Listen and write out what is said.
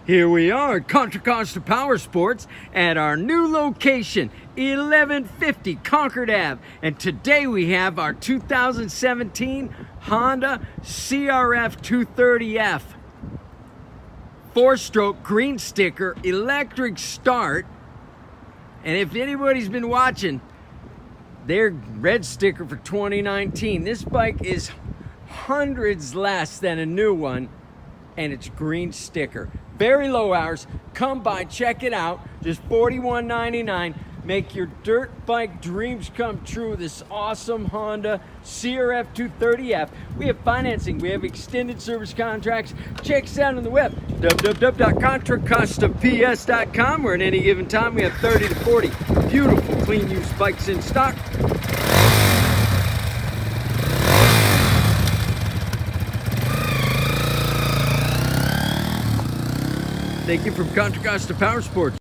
Here we are at Contra Costa Powersports at our new location, 1150 Concord Ave. And today we have our 2017 Honda CRF230F. 4-stroke green sticker, electric start. And if anybody's been watching, their red sticker for 2019. This bike is hundreds less than a new one, and it's green sticker. Very low hours. Come by, check it out. Just $41.99. Make your dirt bike dreams come true with this awesome Honda CRF230F. We have financing. We have extended service contracts. Check us out on the web, www.contracostaps.com, where at any given time we have 30 to 40 beautiful, clean used bikes in stock. Thank you from Contra Costa Powersports.